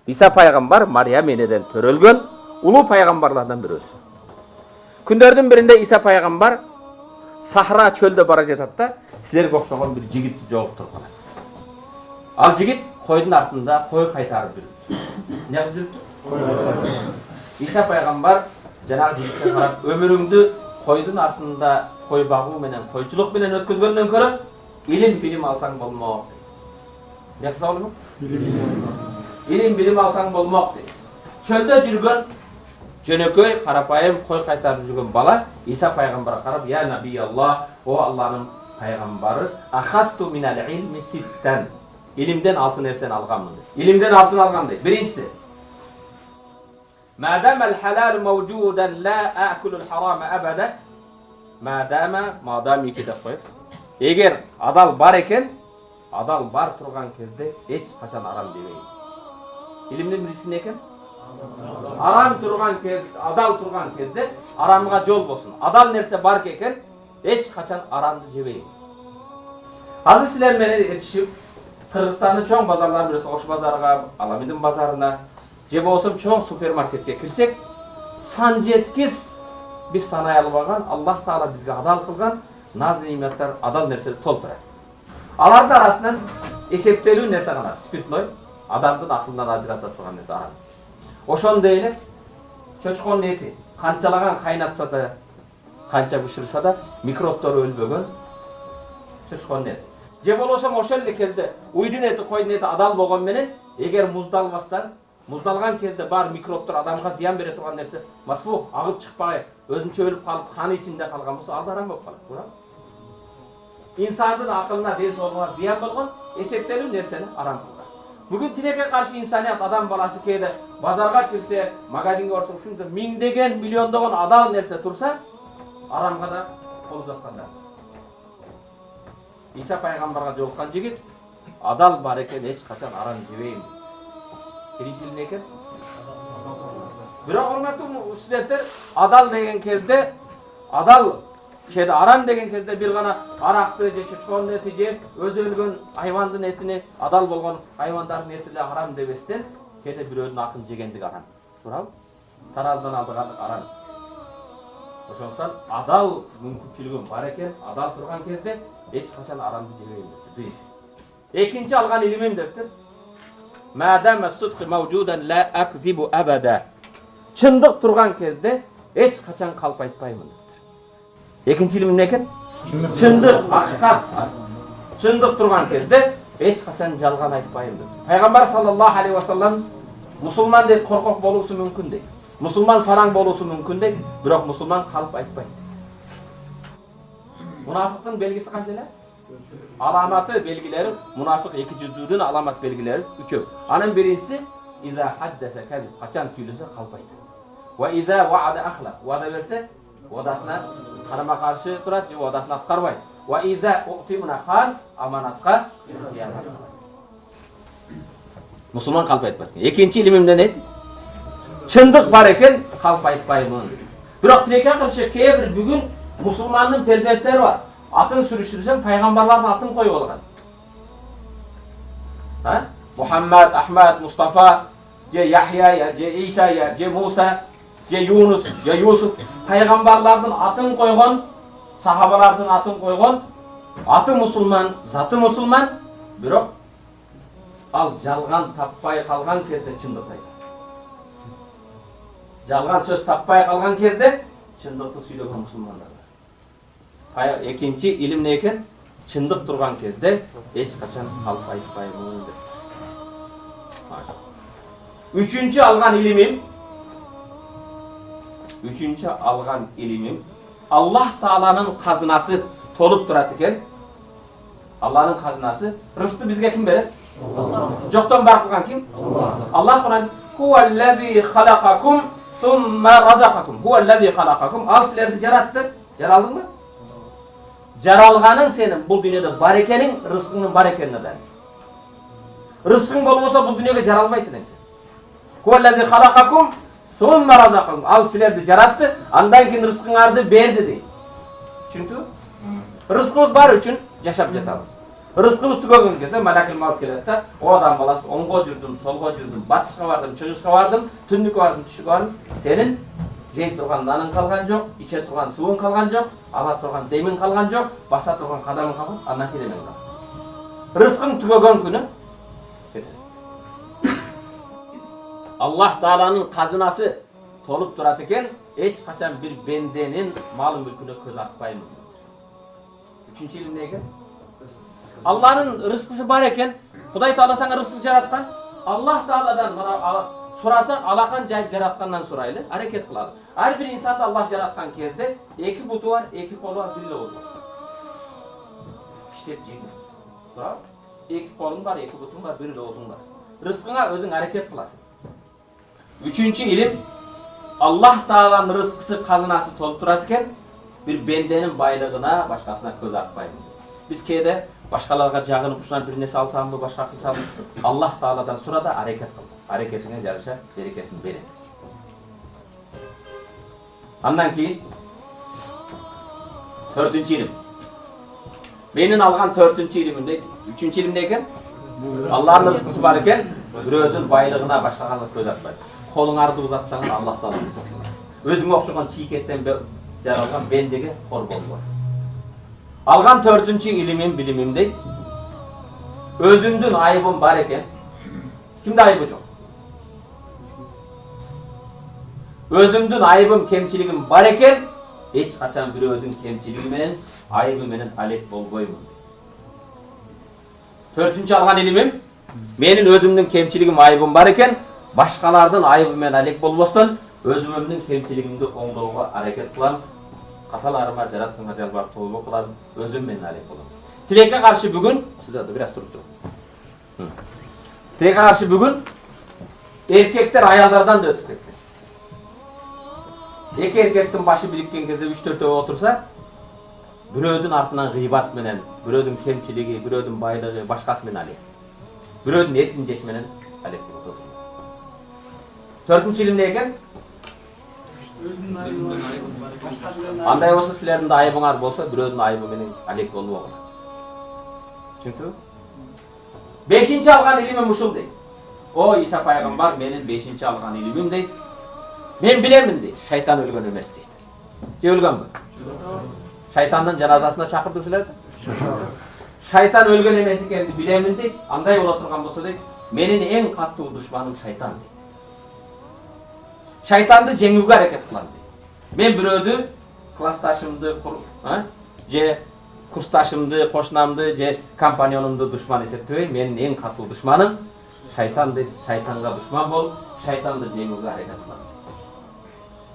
Иса пайгамбар Мариям энеден төрөлгөн улуу пайгамбарлардан бирөөсү. Күндөрдүн биринде Иса пайгамбар Сахра чөлдө бара жатат да, силерге окшогон бир жигитти жолуктуруп калат. Ал жигит койдун артында кой кайтарып жүрүп. Эмне кылып жүрүптү? Иса пайгамбар жанагы жигитке карап, өмүрүңдү койдун артында кой багуу менен, койчулук менен өткөзгөндөн көрө илим билим алсаң болмок. Эмне кылса болмок? Илим билим алсаң болмок дейт. Чөлдө жүргөн жөнөкөй карапайым кой кайтарып жүргөн бала Иса пайгамбарга карап, "Я наби Аллах, о Алланын пайгамбары, ахасту минал илми ситтан." Илимден 6 нерсени алганмын дейт. Илимден алтын алган дейт. Биринчиси: "Мадамал халал мавжудан ла а'кулул харама абада." Мадам iki деп коет. Эгер адал бар экен, адал бар турган кезде эч качан арам жебейм. Илимдин биринчиси эмне экен? Арам турган кез, адал турган кезде арамга жол болсун. Адал нерсе бар экен, эч качан арамды жебейм. Азыр силер менен эришип, Кыргызстандын чоң базарларына бирөөсү Ош базарга, Аламидин базарына, же болсо чоң супермаркетке кирсек, сан жеткис биз санай албаган, Аллах Таала бизге адал кылган наз нематтар, адал нерселер толтурат. Алардын арасынан эсептелүү нерсе гана, спиртной, адамдын акылынан ажырата турган нерсе арам. Ошондой эле чочконун эти канчалаган кайнатса да, канча бышырса да микробдор өлбөгөн чочконун эти. Же болбосо ошол эле кезде уйдун эти, койдун эти адал болгон менен, эгер муздалбастан, муздалган кезде бар микробдор адамга зыян бере турган нерсе, масфух агып чыкпай, өзүнчө өлүп калып, каны ичинде калган болсо, ал арам болуп калат, туура? Инсандын акылына, ден соолугуна зыян болгон эсептелүү нерсени арам кылган. Бүгүн тилекке каршы инсаният, адам баласы кээде базарга кирсе, магазинге барса, ушундай миңдеген, миллиондогон адал нерсе турса, арамга да кол узаткандар. Иса пайгамбарга жолуккан жигит адал бар экен, эч качан арам жебейм. Биринчи эмне экен? Бирок урматтуу студенттер, адал деген кезде, адал кээде арам деген кезде бир гана аракты же чочконун эти же өзү өлгөн айвандын этини, адал болгон айвандардын эти эле арам дебестен, кээде бирөөнүн акын жегендик арам. Туурабы? Тараздан алдыгандык арам. Ошондуктан адал мүмкүнчүлүгүм бар экен, адал турган кезде эч качан арамды жебейм дептир. Биринчи. Экинчи алган илимим дептир. Мадама сыдкы мавжудан ла акзибу абада. Чындык турган кезде эч качан калп айтпаймын дептир. Экинчи илим эмне экен? Чындык, акыйкат. Чындык турган кезде эч качан жалган айтпайм дептир. Пайгамбар саллаллаху алейхи ва саллам мусулман дейт коркок болуусу мүмкүн дейт. Мусулман сараң болуусу мүмкүн дейт, бирок мусулман калп айтпайт. Мунафыктын белгиси канча эле? Аламаты, белгилери, мунафык эки жүздүүдүн аламат белгилери үчөө. Анын биринчиси иза хаддаса казиб, качан сүйлөсө калп айтат. Ва иза ваада ахлак, вада берсе, вадасына карама каршы турат, же вадасын аткарбайт. Ва иза утимуна хан, аманатка кыянат кылат. Мусулман калп айтпайт. Экинчи илимим эмне? Чындык бар экен, калп айтпаймын. Бирок тилекке каршы кээ бир бүгүн мусулмандын перзенттери бар. Атын сүрүштүрсөң, пайгамбарлардын атын коюп алган. Мухаммад, Ахмад, Мустафа, же Яхья, же Иса, же Муса, же Юнус, же Юсуф, пайгамбарлардын атын койгон, сахабалардын атын койгон, аты мусулман, заты мусулман, бирок ал жалган таппай калган кезде чындык айтат. Жалган сөз таппай калган кезде чындыкты сүйлөгөн мусулмандар. Экинчи илим эмне экен? Чындык турган кезде эч качан калп айтпаймын деп. Үчүнчү алган илимим, Аллах Тааланын казынасы толуп турат экен. Алланын казынасы, рызыкты бизге ким берет? Жоктон бар кылган ким? Аллах Куран хуаллази халакакум сумма разакакум. Хуаллази халакакум. Ал силерди жаратты. Жаралдыңбы? Жаралганын сенин бул дүйнөдө бар экениң, рызкыңдын бар экенине да. Рызкың болбосо бул дүйнөгө жаралбайт элең сен. Хуаллази халакакум сумма разакакум. Ал силерди жаратты, андан кийин рызкыңарды берди дейт. Түшүндүңбү? Рызкыбыз бар үчүн жашап жатабыз. Рызкыбыз түгөгөн кезде малакил маут келет да, о адам баласы оңго жүрдүм, солго жүрдүм, батышка бардым, чыгышка бардым, түндүккө бардым, түшүккө бардым. Сенин жей турган наның калган жок, иче турган суың калган жок, ала турган демиң калган жок, баса турган кадамың калган, андан кийин эмен калган. Рызкың түгөгөн күнү кетесиң. Аллах Тааланын казынасы толуп турат экен, эч качан бир бенденин мал мүлкүнө көз атпаймын. Үчүнчү илим эмне экен? Алланын рызкысы бар экен. Кудай Таала сага рызык жараткан. Аллах Тааладан сурасак, алакан жайып жараткандан сурайлы, аракет кылалы. Ар бир инсанды Аллах жараткан кезде эки буту бар, эки колу бар, бир эле оозу бар. Иштеп жейм. Туурабы? Эки колуң бар, эки бутуң бар, бир эле оозуң бар. Рызкыңа өзүң аракет кыласың. Үчүнчү илим, Аллах Тааланын рызкысы казынасы толуп турат экен, бир бенденин байлыгына, башкасына көз атпаймын. Биз кээде башкаларга жагынып ушунан бир нерсе алсамбы, башка кылсамбы, Аллах Тааладан сура да аракет кыл. Аракетиңе жараша берекетин берет. Андан кийин 4-чү илим. Менин алган 4-чү илимимде, 3-чү илим эмне экен? Алланын рызкысы бар экен, бирөөдүн байлыгына, башкага көз атпайт. Колуңарды узатсаң Аллах Таала узатат. Өзүңө окшогон чийкеттен жаралган бендеге кор болбой. Алган 4-чү илимим, билимимдей, өзүмдүн айыбым бар экен. Кимде айыбы жок? Өзүмдүн айыбым, кемчилигим бар экен, эч качан бирөөдүн кемчилиги менен, айыбы менен алек болбоймун. 4-чү алган илимим, менин өзүмдүн кемчилигим, айыбым бар экен, башкалардын айыбы менен алек болбостон, өзүмдүн кемчилигимди оңдоого аракет кылам. Каталарыма жаратканга жалбарып тообо кылам, өзүм менен алек болом. Тилекке каршы бүгүн, сиздерде бир аз туруп туруп. Тилекке каршы бүгүн эркектер аялдардан да өтүп кеткен. Эки эркектин башы бириккен кезде 3-4 отурса, бирөөдүн артынан гыйбат менен, бирөөдүн кемчилиги, бирөөдүн байлыгы, башкасы менен алек. Бирөөдүн этин жеш менен алек болот. 4-чү илим эмне экен? Андай болсо силердин да айыбыңар болсо, бирөөдүн айыбы менен алек болбогула. Түшүндүңбү? 5-чи алган илимим ушул дейт. О Иса пайгамбар менин 5-чи алган илимим дейт. Мен билемин дейт, шайтан өлгөн эмес дейт. Же өлгөнбү? Шайтандын жаназасына чакырдым силерди? Шайтан өлгөн эмес экенин билемин дейт. Андай боло турган болсо дейт, менин эң каттуу душманым шайтан дейт. Шайтанды жеңүүгө аракет кылам дейт. Мен бирөөдү, классташымды, же курсташымды, кошунамды, же компаньонумду душман эсептебейм. Менин эң каттуу душманым шайтан дейт. Шайтанга душман болуп, шайтанды жеңүүгө аракет кылам.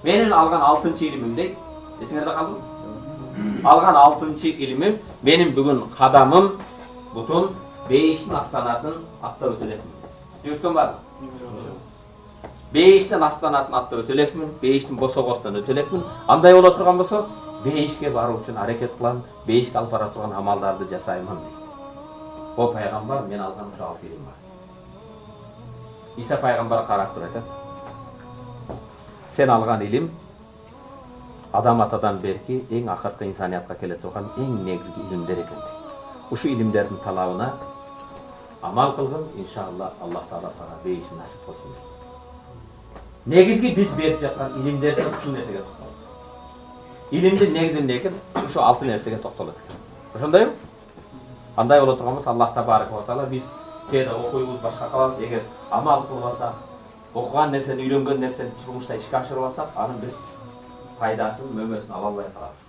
Менин алган 6-чы илимим дейт. Эсиңерде калдыбы? Алган 6-чы илимим, менин бүгүн кадамым, бутум Бейиштин астанасын аттап өтө элекмин. Өткөн барбы? Бейиштин астанасын аттап өтө элекмин, Бейиштин босогосунан өтө элекмин. Андай боло турган болсо, Бейишке баруу үчүн аракет кылам, Бейишке алып бара турган амалдарды жасаймын дейт. О пайгамбар, мен алган ушу 6 илим бар. Иса пайгамбар карап туруп айтат. Сен алган илим адам атадан берки эң акыркы инсаниятка келе турган эң негизги илимдер экен дейт. Ушу илимдердин талабына амал кылгын, иншалла Аллах Таала сага бейишин насип болсун. Негизги биз берип жаткан илимдерде ушул нерсеге токтолот. Илимдин негизи эмне экен? Ушу 6 нерсеге токтолот экен. Ошондойбу? Андай боло турган болсо Аллах Табарак ва Таала биз кээде окуйбуз, башка кылабыз, эгер амал кылбасак, окуган нерсени, үйлөнгөн нерсени турмушта ишке ашырбасак, анын биз пайдасын, мөмөсүн ала албай калабыз.